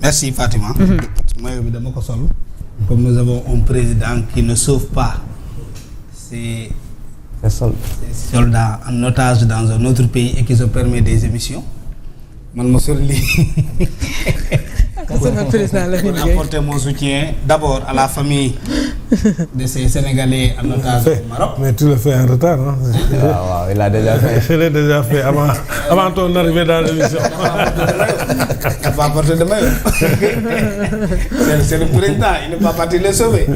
Merci Fatima. Maillot bi dama ko sol. Comme nous avons un président qui ne sauve pas ses soldats en otage dans un autre pays et qui se permet des émissions. Man ma sol lii. Pour apporter mon soutien d'abord à la famille de ces Sénégalais en otage au Maroc. Mais tu le fais en retard, hein? Waaw, il a déjà fait. Je l'ai déjà fait avant ton arrivée dans l'émission. Il va apporter de maillot. C'est le président, il n'est pas parti les sauver.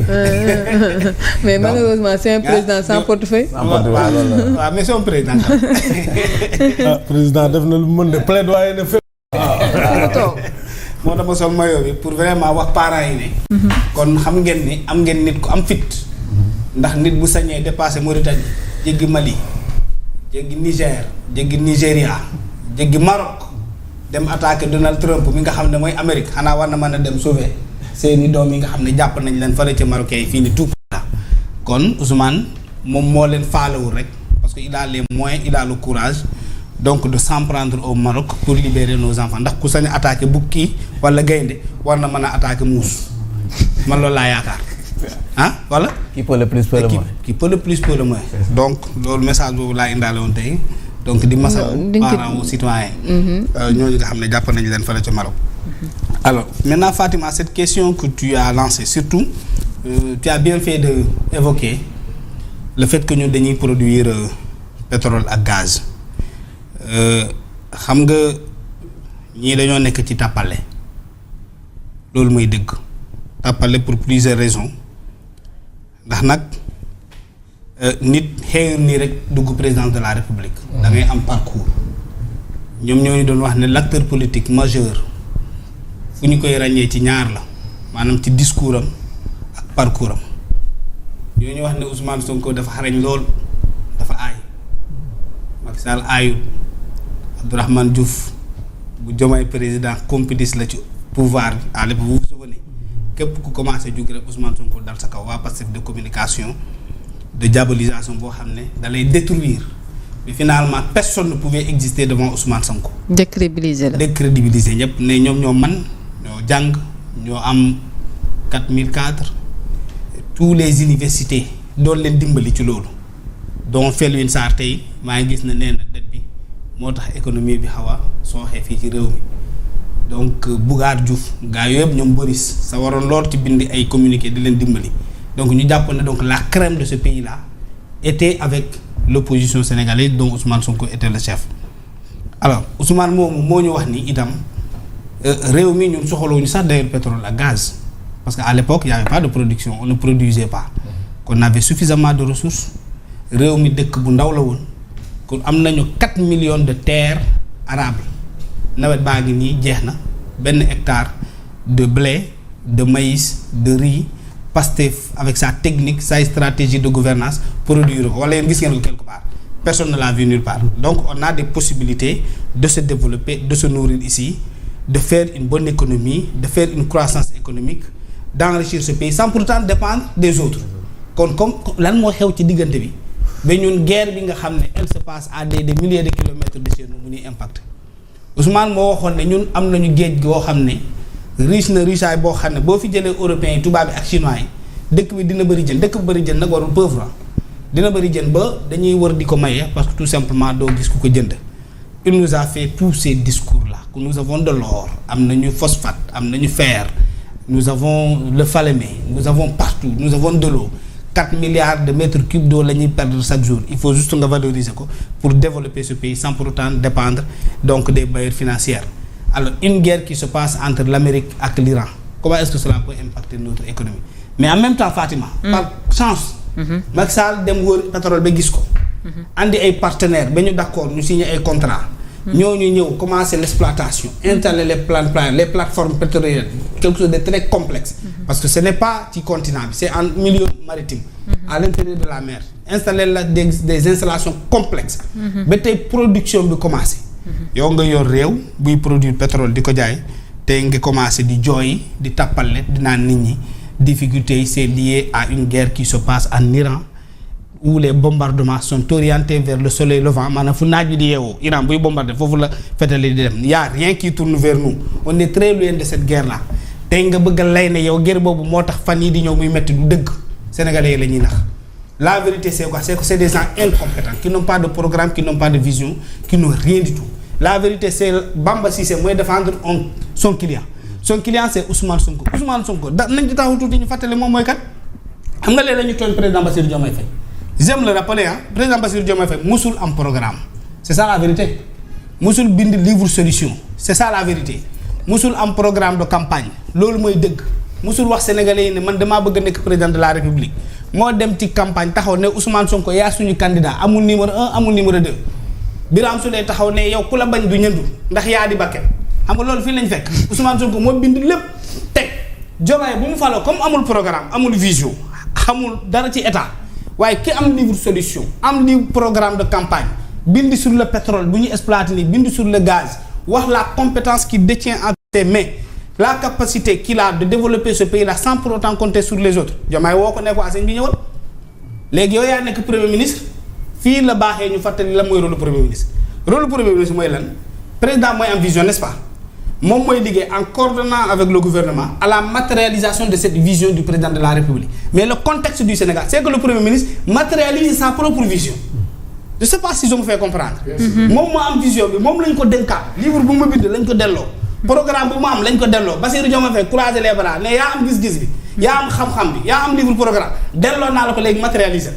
Mais malheureusement, c'est un président sans portefeuille. Sans portefeuille. waaw mais c'est un président. Président def na lu mën de plaidoyer na fépp. moo tax ma sol maillot bi pour vraiment wax parents yi ne. kon xam ngeen ni am ngeen nit ku am fit. ndax nit bu sañee dépassé Mauritanie jéggi Mali jéggi Niger jéggi Nigéria jéggi Maroc dem attaquer Donald Trump mi nga xam ne mooy Amérique xanaa war na mën a dem sauver seeni doom yi nga xam ne jàpp nañ leen fële ca Marocains yi fii ni tout kon Ousmane moom moo leen faalewul rek parce que il a les moyens il a le courage donc de s'en prendre au Maroc pour libérer nos enfants ndax ku sañ a attaquer bukki wala gaynde war na mën a attaquer muus man loolu laa yaakaar ah voilà. Qui peut le plus peut le moins. Qui peut le plus peut le moins. Donc loolu message boobu laa indaale woon tey donc di masa parents aux citoyens ñooñu nga xam ne jàpp nañu leen fële ca Maroc. Alors maintenant Fatima, cette question que tu as lancée surtout tu as bien fait de évoquer le fait que ñu dañuy produire pétrole ak gaz xam nga ñii dañoo nekk ci tàppale loolu mooy dëgg tàppale pour plusieurs raisons ndax nag nit xëyul nii rek dugg président de la république da ngay am parcours ñoom ñoo ñu doon wax ne l'acteur politique majeur fu ñu koy ràññee ci ñaar la maanaam ci discours am ak parcours am ñoo ñu wax ne Ousmane Sonko dafa xarañ lool dafa aay Macky Sall aayul Abdourahmane Diouf bu Diomaye président complice la ci pouvoir à l'époque vous vous souvenez képp ku commencé jóg rek Ousmane Sonko dal sa kaw waa Pastef de communication de diabolisation boo xam ne da lay détruire mais finalement personne ne pouvait exister devant Ousmane Sonko. Décrédibiliser la. Décrédibiliser ñëpp ne ñoom ñoo man ñoo jàng ñoo am 4000 cadres tous les universités doon leen dimbali ci loolu donc Felwine Sarr tey maa ngi gis ne nee na dette bi moo tax économie bi xaw a sooxee fii ci réew mi. donc Bougar Diouf gaa yooyu yëpp ñoom Boris sa waroon lool ci bind ay communiqué di leen dimbali donc ñu jàpp ne donc la crème de ce pays là était avec l'opposition sénégalaise dont Ousmane Sonko était le chef. Alors Ousmane moomu moo ñu wax ni itam réew mi ñun soxlawuñu sax d'ailleurs pétrole ak gaz parce que à l'époque il y avait pas de production on ne produisait pas qu'on avait suffisamment de ressources réew mi dëkk bu ndaw la woon kon am nañu 4 millions de terres arables. nawet baa ngi nii jeex na benn hectare de blé de maïs de riz Pastef avec sa technique sa stratégie de gouvernance produire ko wala yéen gis ngeen ko quelque part personne ne l'a vu nulle part donc on a des possibilités de se développer de se nourrir ici de faire une bonne économie de faire une croissance économique d'enrichir ce pays sans pourtant dépendre des autres kon comme lan moo xew ci diggante bi ba ñun guerre bi nga xam ne elle se passe à des milliers de kilomètres de chez nous mu ñuy impact Ousmane moo waxoon ne ñun am nañu géej goo xam ne riche na richaay boo xam ne boo fi jëlee européens yi tubaab yi ak chinois yi dëkk bi dina bëri jën dëkk bu bëri jën nag warul pauvre dina bëri jën ba dañuy wër di ko maye parce que tout simplement doo gis ku ko jënd. Il nous a fait tous ces discours là que nous avons de l'or am nañu phosphate am nañu fer nous avons le Falémé nous avons partout nous avons de l'eau 4 milliards de mètres cubes d'eau la ñuy perdre chaque jour il faut juste nga valoriser ko pour développer ce pays sans pour autant dépendre donc des bailleurs financiers. Alors une guerre qui se passe entre l'Amérique ak l'Iran comment est-ce que cela peut impacter notre économie mais en même temps Fatima par chance Macky Sall dem wër pétrole ba gis ko andi ay partenaires ba ñu d'accord ñu signer ay contrats ñooñu ñëw commencer l'exploitation installer les plateformes pétrolières quelque chose de très complexe parce que ce n'est pas ci continent bi c'est en milieu maritime à l'intérieur de la mer installer la des installations complexes ba tey production bi commencé yow nga yor réew buy produire pétrole di ko jaay tey nga commencé di jooy di tàppale di naan nit ñi difficulté yi c'est lié à une guerre qui se passe en Iran où les bombardements sont orientés vers le soleil levant maanaam fu naaj bi di yeewoo Iran buy bombardé foofu la féetale di dem y a rien qui tourne vers nous on est très loin de cette guerre là tey nga bëgg a lay ne yow guerre boobu moo tax fan yi di ñëw muy metti du dëgg sénégalais yi la ñuy nax la vérité c'est quoi c'est que c'est des gens incompétents qui n'ont pas de programme qui n'ont pas de vision qui n'ont rien du tout la vérité c'est Bamba Cissé mooy défendre son client c'est Ousmane Sonko nañ ci taxaw tuuti ñu fàttali moom mooy kat xam nga léeg-léeg ñu tooñ président Bassirou Diomaye Faye j'aime le rappeler président Bassirou Diomaye Faye musul am programme c'est ça la vérité musul bind livre solution c'est ça la vérité musul am programme de campagne loolu mooy dëgg musul wax sénégalais yi ne man damaa bëgg a nekk président de la république moo dem ci campagne taxaw ne Ousmane Sonko yaa suñu candidat amul numéro 1 amul numéro 2 Birame Souleye taxaw ne yow ku la bañ du ñëndu ndax yaa di bakken xam nga loolu fii lañ fekk Ousmane Sonko moo bind lépp teg Diomaye bu mu faloo comme amul programme amul vision xamul dara ci état waaye ki am livre solution am livre programme de campagne bind sur le pétrole bu ñu exploité nii bind sur le gaz wax la compétence qu'il détient en ses mains la capacité qu'il a de développer ce pays là sans pour autant compter sur les autres Diomaye woo ko ne ko sëñ bi ñëwal léegi yow yaa nekk premier ministre fii la baaxee ñu fàttali la mooy rôle premier ministre mooy lan président mooy am vision n'est-ce pas moom mooy liggéey en coordonnant avec le gouvernement à la matérialisation de cette vision du président de la République mais le contexte du Sénégal c'est que le premier ministre matérialise sa propre vision je sais pas si je me fais comprendre moom moo am vision bi moom lañ ko dénkaat livre bu ma bind lañ ko delloo programme bu mu am lañ ko delloo Bassirou Diomaye Faye croiser les bras ne yaa am gis-gis bi yaa am xam-xam bi yaa am livre programme delloo naa la ko léegi matérialiser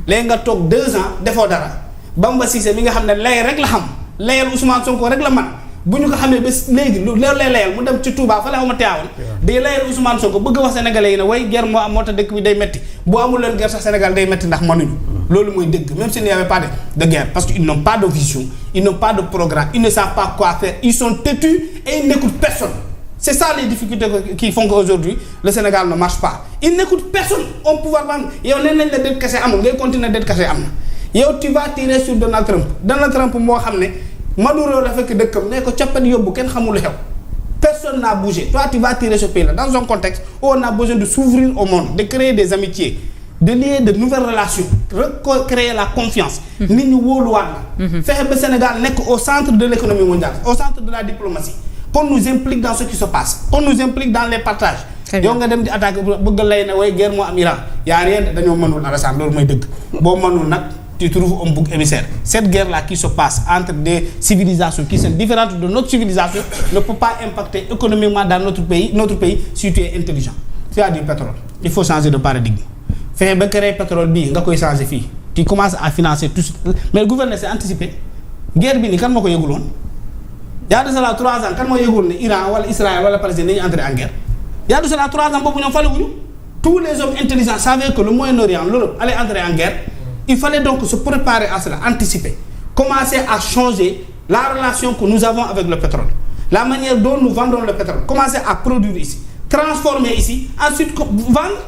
léegi nga toog 2 ans defoo dara Bamba Cissé mi nga xam ne lay rek la xam layal Ousmane Sonko rek la man bu ñu ko xamee ba léegi loolu lay layal mu dem ci Touba fa la xaw ma teewoon day layal Ousmane Sonko bëgg wax sénégalais yi ne way guerre moo am moo tax dëkk bi day metti bu amul leen guerre sax Sénégal day metti ndax mënuñu loolu mooy dëgg même s'il n'y avait pas de guerre parce que ils n'ont pas de vision ils n'ont pas de programme ils ne savent pas quoi faire ils sont têtus et ils n'écoutent personne c'est ça les difficultés qui font qu'aujourd'hui le Sénégal ne marche pas ils n'écoutent personne on pouvoir ban yow nee nañ la dette cachée amul ngay continuer dette cachée am na yow tu vas tirer sur Donald Trump moo xam ne Maduro la fekk dëkkam ne ko cappat yóbbu kenn xamul xew personne n'a bougé toi tu vas tirer ce pays là dans un contexte où on a besoin de s'ouvrir au monde de créer des amitiés de lier de nouvelles relations recréer la confiance nit ñi wóoluwaat la fexe ba Sénégal nekk au centre de l'économie mondiale au centre de la diplomatie qu'on nous implique dans ce qui se passe qu'on nous implique dans les partages yow nga dem di attaque bëgg lay ne way guerre moo am Iran yaa rien dañoo mënul Alassane loolu mooy dëgg boo mënul nag tu trouves un bouc émissaire cette guerre là qui se passe entre des civilisations qui sont différentes de notre civilisation ne peut pas impacter économiquement dans notre pays si tu es intelligent tu as du pétrole il faut changer de paradigme fexe ba créer pétrole bii nga koy changer fii tu commences à financer tout mais le gouvernement c'est anticipé guerre bi ni kan moo ko yëgul woon y a de cela 3 ans kan moo yëgul ne Iran wala Israël wala Palestine dañuy entrer en guerre y a de cela 3 ans boobu ñoom falewuñu tous les hommes intelligents savaient que le Moyen-Orient l'Europe allait entrer en guerre. Il fallait donc se préparer à cela, anticiper, commencer à changer la relation que nous avons avec le pétrole, la manière dont nous vendons le pétrole, commencer à produire ici, transformer ici, ensuite vendre.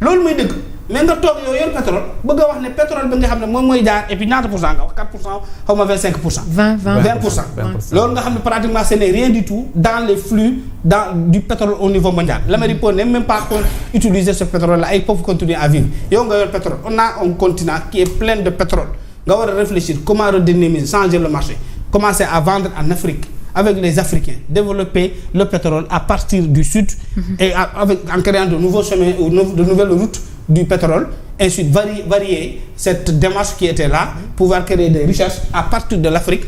Loolu mooy dëgg mais nga toog yow yor pétrole bëgg a wax ne pétrole bi nga xam ne moom mooy jaar et puis ñaata pour cent nga wax 4% xaw ma 25%. 20%. loolu nga xam ne pratiquement ce n'est rien du tout dans les flux du pétrole au niveau mondial. L'Amérique n'est même pas utiliser ce pétrole là et ils peuvent continuer à vivre yow nga yor pétrole on a un continent qui est plein de pétrole nga war a réfléchir comment redynamiser changer le marché commencer à vendre en Afrique. Avec les Africains, développer le pétrole à partir du sud et en créant de nouveaux chemins ou de nouvelles routes du pétrole, ensuite varier cette démarche qui était là, pouvoir créer des richesses à partir de l'Afrique